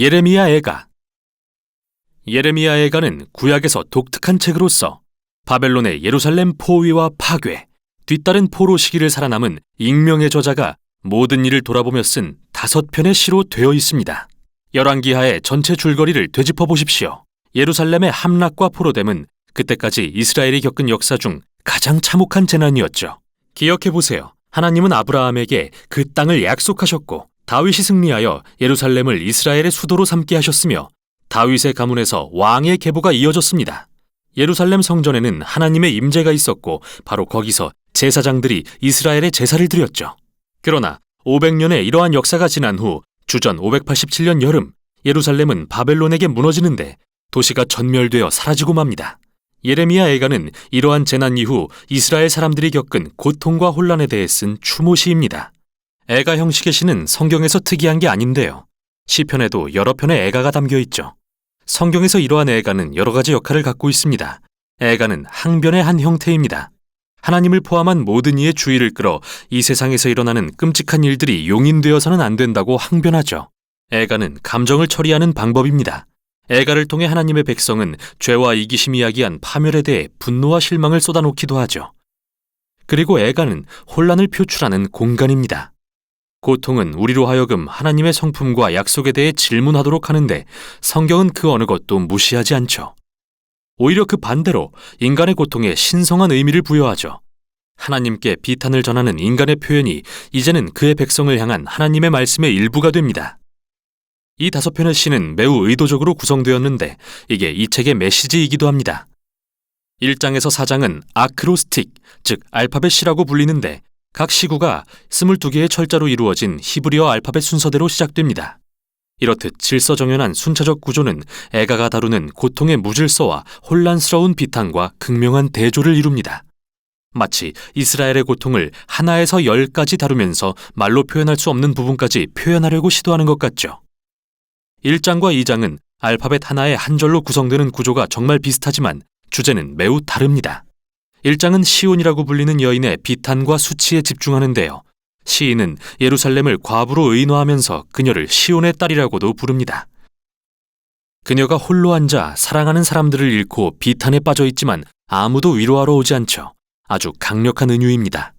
예레미야 애가. 예레미야 애가는 구약에서 독특한 책으로서 바벨론의 예루살렘 포위와 파괴, 뒤따른 포로 시기를 살아남은 익명의 저자가 모든 일을 돌아보며 쓴 5편의 시로 되어 있습니다. 열왕기하의 전체 줄거리를 되짚어 보십시오. 예루살렘의 함락과 포로됨은 그때까지 이스라엘이 겪은 역사 중 가장 참혹한 재난이었죠. 기억해 보세요. 하나님은 아브라함에게 그 땅을 약속하셨고 다윗이 승리하여 예루살렘을 이스라엘의 수도로 삼게 하셨으며 다윗의 가문에서 왕의 계보가 이어졌습니다. 예루살렘 성전에는 하나님의 임재가 있었고 바로 거기서 제사장들이 이스라엘의 제사를 드렸죠. 그러나 500년의 이러한 역사가 지난 후 주전 587년 여름 예루살렘은 바벨론에게 무너지는데 도시가 전멸되어 사라지고 맙니다. 예레미야 애가는 이러한 재난 이후 이스라엘 사람들이 겪은 고통과 혼란에 대해 쓴 추모시입니다. 애가 형식의 시는 성경에서 특이한 게 아닌데요. 시편에도 여러 편의 애가가 담겨 있죠. 성경에서 이러한 애가는 여러 가지 역할을 갖고 있습니다. 애가는 항변의 한 형태입니다. 하나님을 포함한 모든 이의 주의를 끌어 이 세상에서 일어나는 끔찍한 일들이 용인되어서는 안 된다고 항변하죠. 애가는 감정을 처리하는 방법입니다. 애가를 통해 하나님의 백성은 죄와 이기심이 야기한 파멸에 대해 분노와 실망을 쏟아놓기도 하죠. 그리고 애가는 혼란을 표출하는 공간입니다. 고통은 우리로 하여금 하나님의 성품과 약속에 대해 질문하도록 하는데 성경은 그 어느 것도 무시하지 않죠. 오히려 그 반대로 인간의 고통에 신성한 의미를 부여하죠. 하나님께 비탄을 전하는 인간의 표현이 이제는 그의 백성을 향한 하나님의 말씀의 일부가 됩니다. 이 5편의 시는 매우 의도적으로 구성되었는데 이게 이 책의 메시지이기도 합니다. 1장에서 4장은 아크로스틱, 즉 알파벳 시라고 불리는데 각 시구가 22개의 철자로 이루어진 히브리어 알파벳 순서대로 시작됩니다. 이렇듯 질서정연한 순차적 구조는 애가가 다루는 고통의 무질서와 혼란스러운 비탄과 극명한 대조를 이룹니다. 마치 이스라엘의 고통을 하나에서 10까지 다루면서 말로 표현할 수 없는 부분까지 표현하려고 시도하는 것 같죠. 1장과 2장은 알파벳 하나의 한 절로 구성되는 구조가 정말 비슷하지만 주제는 매우 다릅니다. 1장은 시온이라고 불리는 여인의 비탄과 수치에 집중하는데요. 시인은 예루살렘을 과부로 의노하면서 그녀를 시온의 딸이라고도 부릅니다. 그녀가 홀로 앉아 사랑하는 사람들을 잃고 비탄에 빠져 있지만 아무도 위로하러 오지 않죠. 아주 강력한 은유입니다.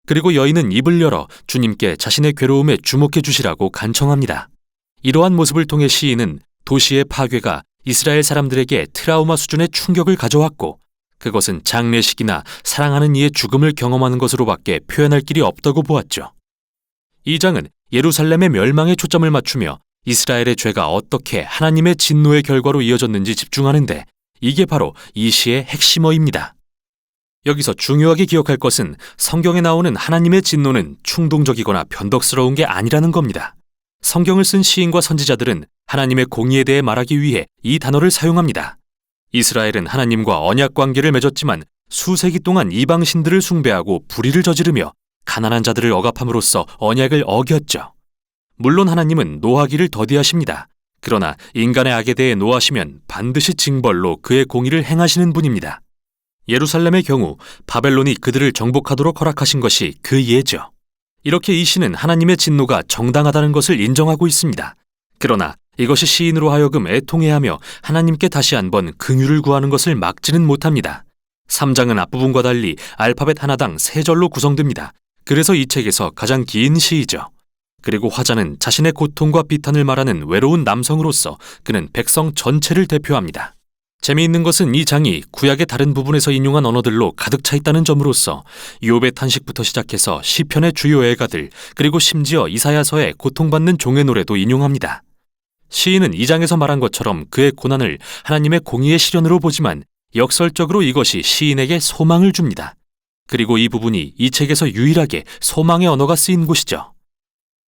그리고 여인은 입을 열어 주님께 자신의 괴로움에 주목해 주시라고 간청합니다. 이러한 모습을 통해 시인은 도시의 파괴가 이스라엘 사람들에게 트라우마 수준의 충격을 가져왔고 그것은 장례식이나 사랑하는 이의 죽음을 경험하는 것으로밖에 표현할 길이 없다고 보았죠. 2장은 예루살렘의 멸망에 초점을 맞추며 이스라엘의 죄가 어떻게 하나님의 진노의 결과로 이어졌는지 집중하는데 이게 바로 이 시의 핵심어입니다. 여기서 중요하게 기억할 것은 성경에 나오는 하나님의 진노는 충동적이거나 변덕스러운 게 아니라는 겁니다. 성경을 쓴 시인과 선지자들은 하나님의 공의에 대해 말하기 위해 이 단어를 사용합니다. 이스라엘은 하나님과 언약 관계를 맺었지만 수세기 동안 이방 신들을 숭배하고 불의를 저지르며 가난한 자들을 억압함으로써 언약을 어겼죠. 물론 하나님은 노하기를 더디하십니다. 그러나 인간의 악에 대해 노하시면 반드시 징벌로 그의 공의를 행하시는 분입니다. 예루살렘의 경우 바벨론이 그들을 정복하도록 허락하신 것이 그 예죠. 이렇게 이 시는 하나님의 진노가 정당하다는 것을 인정하고 있습니다. 그러나 이것이 시인으로 하여금 애통해하며 하나님께 다시 한번 긍휼을 구하는 것을 막지는 못합니다. 3장은 앞부분과 달리 알파벳 하나당 3절로 구성됩니다. 그래서 이 책에서 가장 긴 시이죠. 그리고 화자는 자신의 고통과 비탄을 말하는 외로운 남성으로서 그는 백성 전체를 대표합니다. 재미있는 것은 이 장이 구약의 다른 부분에서 인용한 언어들로 가득 차 있다는 점으로서 욥의 탄식부터 시작해서 시편의 주요 애가들 그리고 심지어 이사야서의 고통받는 종의 노래도 인용합니다. 시인은 이 장에서 말한 것처럼 그의 고난을 하나님의 공의의 실현으로 보지만 역설적으로 이것이 시인에게 소망을 줍니다. 그리고 이 부분이 이 책에서 유일하게 소망의 언어가 쓰인 곳이죠.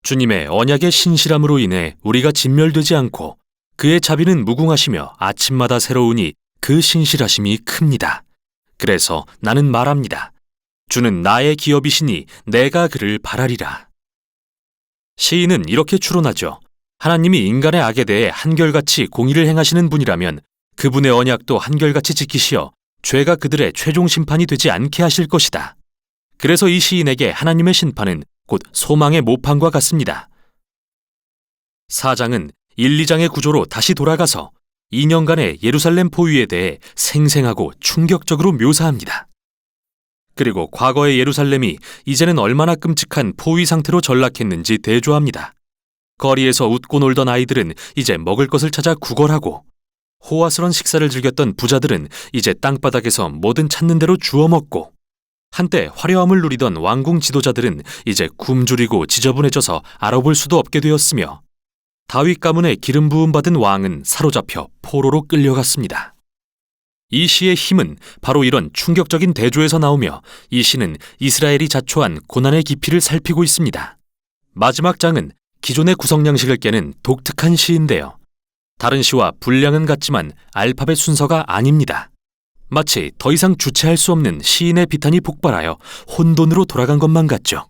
주님의 언약의 신실함으로 인해 우리가 진멸되지 않고 그의 자비는 무궁하시며 아침마다 새로우니 그 신실하심이 큽니다. 그래서 나는 말합니다. 주는 나의 기업이시니 내가 그를 바라리라. 시인은 이렇게 추론하죠. 하나님이 인간의 악에 대해 한결같이 공의를 행하시는 분이라면 그분의 언약도 한결같이 지키시어 죄가 그들의 최종 심판이 되지 않게 하실 것이다. 그래서 이 시인에게 하나님의 심판은 곧 소망의 모판과 같습니다. 4장은 1, 2장의 구조로 다시 돌아가서 2년간의 예루살렘 포위에 대해 생생하고 충격적으로 묘사합니다. 그리고 과거의 예루살렘이 이제는 얼마나 끔찍한 포위 상태로 전락했는지 대조합니다. 거리에서 웃고 놀던 아이들은 이제 먹을 것을 찾아 구걸하고, 호화스러운 식사를 즐겼던 부자들은 이제 땅바닥에서 뭐든 찾는 대로 주워 먹고, 한때 화려함을 누리던 왕궁 지도자들은 이제 굶주리고 지저분해져서 알아볼 수도 없게 되었으며, 다윗 가문의 기름 부음 받은 왕은 사로잡혀 포로로 끌려갔습니다. 이 시의 힘은 바로 이런 충격적인 대조에서 나오며, 이 시는 이스라엘이 자초한 고난의 깊이를 살피고 있습니다. 마지막 장은 기존의 구성 양식을 깨는 독특한 시인데요. 다른 시와 분량은 같지만 알파벳 순서가 아닙니다. 마치 더 이상 주체할 수 없는 시인의 비탄이 폭발하여 혼돈으로 돌아간 것만 같죠.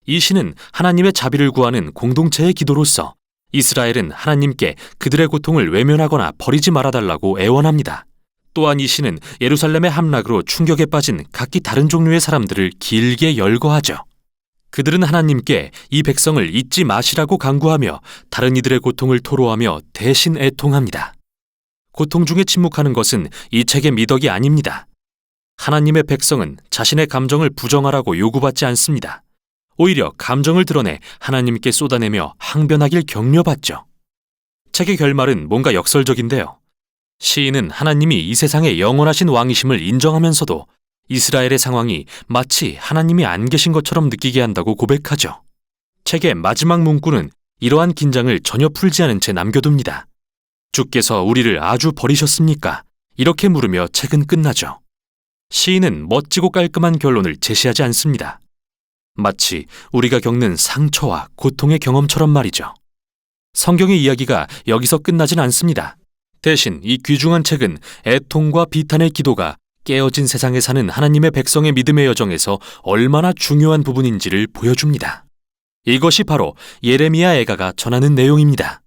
이 시는 하나님의 자비를 구하는 공동체의 기도로서 이스라엘은 하나님께 그들의 고통을 외면하거나 버리지 말아달라고 애원합니다. 또한 이 시는 예루살렘의 함락으로 충격에 빠진 각기 다른 종류의 사람들을 길게 열거하죠. 그들은 하나님께 이 백성을 잊지 마시라고 간구하며 다른 이들의 고통을 토로하며 대신 애통합니다. 고통 중에 침묵하는 것은 이 책의 미덕이 아닙니다. 하나님의 백성은 자신의 감정을 부정하라고 요구받지 않습니다. 오히려 감정을 드러내 하나님께 쏟아내며 항변하길 격려받죠. 책의 결말은 뭔가 역설적인데요. 시인은 하나님이 이 세상의 영원하신 왕이심을 인정하면서도 이스라엘의 상황이 마치 하나님이 안 계신 것처럼 느끼게 한다고 고백하죠. 책의 마지막 문구는 이러한 긴장을 전혀 풀지 않은 채 남겨둡니다. 주께서 우리를 아주 버리셨습니까? 이렇게 물으며 책은 끝나죠. 시인은 멋지고 깔끔한 결론을 제시하지 않습니다. 마치 우리가 겪는 상처와 고통의 경험처럼 말이죠. 성경의 이야기가 여기서 끝나진 않습니다. 대신 이 귀중한 책은 애통과 비탄의 기도가 깨어진 세상에 사는 하나님의 백성의 믿음의 여정에서 얼마나 중요한 부분인지를 보여줍니다. 이것이 바로 예레미야 애가가 전하는 내용입니다.